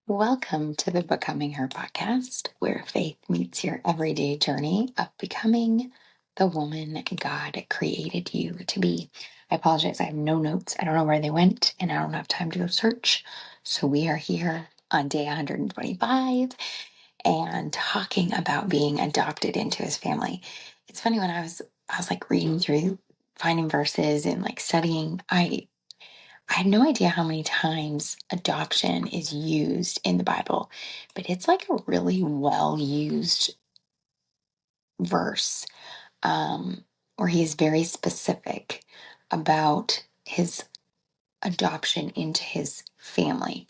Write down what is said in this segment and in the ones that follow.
Welcome to the Becoming Her podcast, where faith meets your everyday journey of becoming the woman God created you to be. I apologize, I have no notes. I don't know where they went, and I don't have time to go search. So we are here on day 125 and talking about being adopted into his family. It's funny when I was like reading through, finding verses and like studying, I had no idea how many times adoption is used in the Bible, but it's like a really well used verse, where he's very specific about his adoption into his family.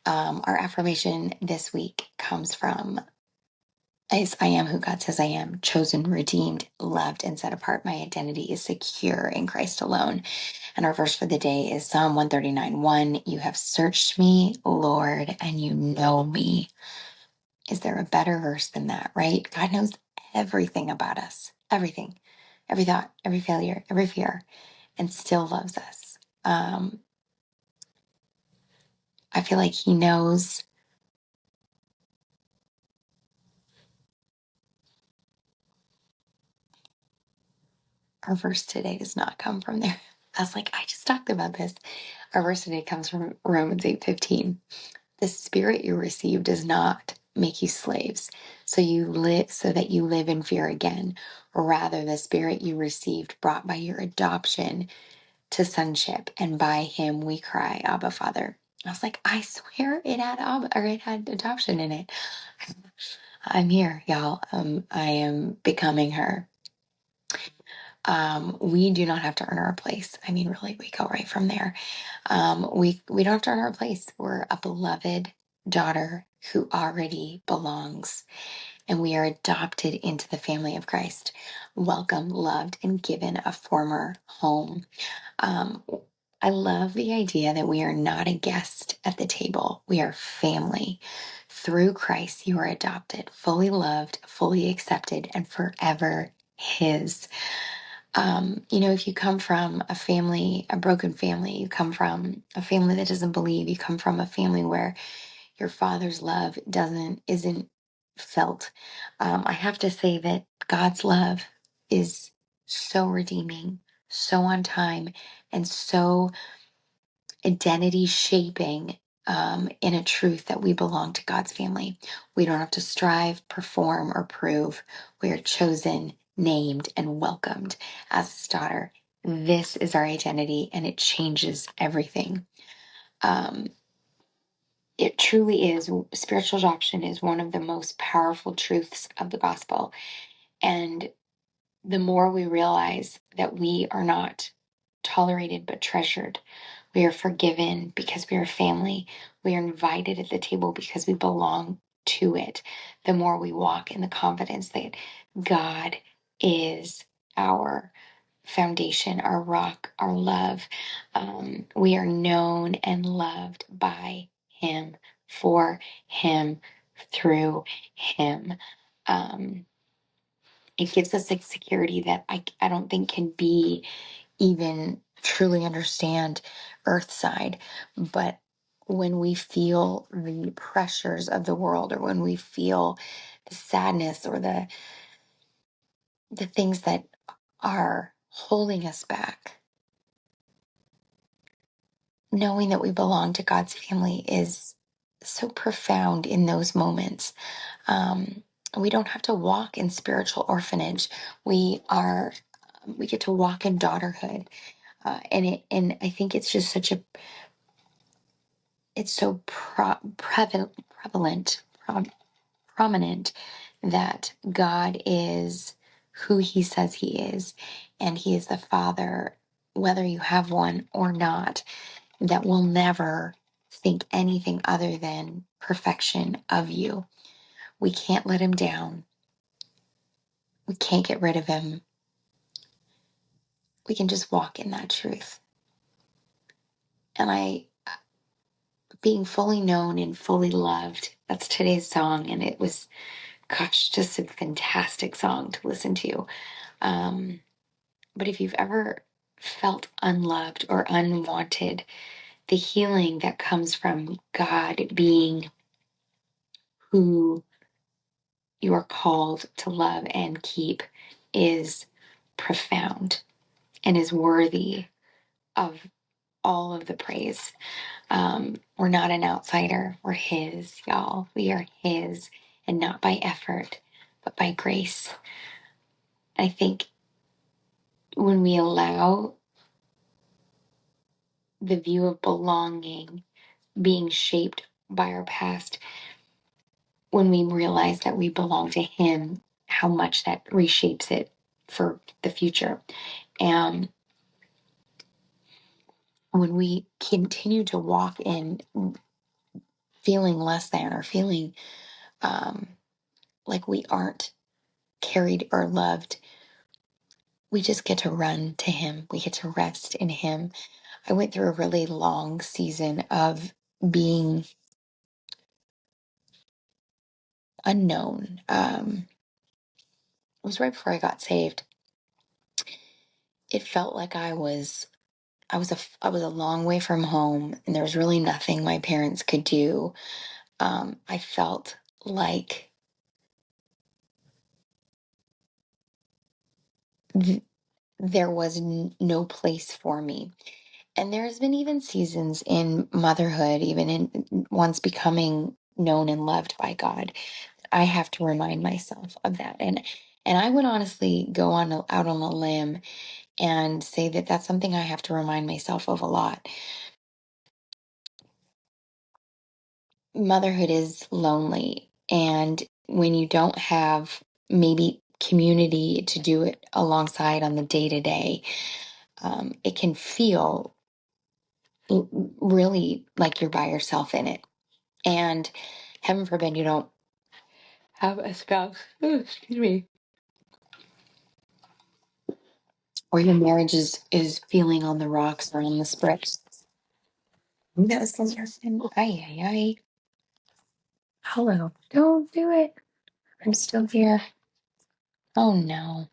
Our affirmation this week comes from is I am who God says I am, chosen, redeemed, loved, and set apart. My identity is secure in Christ alone. And our verse for the day is Psalm 139:1. You have searched me, Lord, and you know me. Is there a better verse than that, right? God knows everything about us, everything, every thought, every failure, every fear, and still loves us. I feel like he knows. Our verse today does not come from there. I was like, I just talked about this. Our verse today comes from Romans 8:15. The spirit you receive does not make you slaves, so that you live in fear again. Rather, the spirit you received brought by your adoption to sonship, and by him we cry, Abba, Father. I was like, I swear it had Abba, or it had adoption in it. I'm here, y'all. I am becoming her. We do not have to earn our place. I mean, really, we go right from there. We don't have to earn our place. We're a beloved daughter who already belongs, and we are adopted into the family of Christ, welcome, loved, and given a former home. Um, I love the idea that we are not a guest at the table. We are family. Through Christ, you are adopted, fully loved, fully accepted, and forever His. If you come from a family, a broken family, you come from a family that doesn't believe, you come from a family where your father's love isn't felt. I have to say that God's love is so redeeming, so on time, and so identity shaping, in a truth that we belong to God's family. We don't have to strive, perform, or prove. We are chosen, named, and welcomed as his daughter. This is our identity, and it changes everything. Um, it truly is. Spiritual adoption is one of the most powerful truths of the gospel. And the more we realize that we are not tolerated but treasured, we are forgiven because we are family, we are invited at the table because we belong to it, the more we walk in the confidence that God is our foundation, our rock, our love. We are known and loved by Him, for Him, through Him. Um, it gives us a security that I don't think can be even truly understand earth side. But when we feel the pressures of the world, or when we feel the sadness, or the things that are holding us back, knowing that we belong to God's family is so profound in those moments. We don't have to walk in spiritual orphanage. We get to walk in daughterhood. And I think it's just it's so prevalent, prominent, that God is who He says He is, and He is the Father, whether you have one or not, that will never think anything other than perfection of you. We can't let Him down. We can't get rid of Him. We can just walk in that truth. And being fully known and fully loved, that's today's song. And it was, gosh, just a fantastic song to listen to. But if you've ever felt unloved or unwanted, the healing that comes from God being who you are called to love and keep is profound and is worthy of all of the praise. We're not an outsider. We're His, y'all. We are His, and not by effort, but by grace. I think when we allow the view of belonging being shaped by our past, when we realize that we belong to Him, how much that reshapes it for the future. And when we continue to walk in feeling less than or feeling like we aren't carried or loved, we just get to run to Him. We get to rest in Him. I went through a really long season of being unknown. It was right before I got saved. It felt like I was a long way from home, and there was really nothing my parents could do. I felt like there was no place for me. And there's been even seasons in motherhood, even in once becoming known and loved by God, I have to remind myself of that. And I would honestly go out on a limb and say that that's something I have to remind myself of a lot. Motherhood is lonely, and when you don't have maybe community to do it alongside on the day to day, it can feel really like you're by yourself in it. And heaven forbid you don't have a spouse, excuse me, or your marriage is feeling on the rocks or on the spritz. That was something. Ay, ay, ay. Hello. Don't do it. I'm still here. Oh no.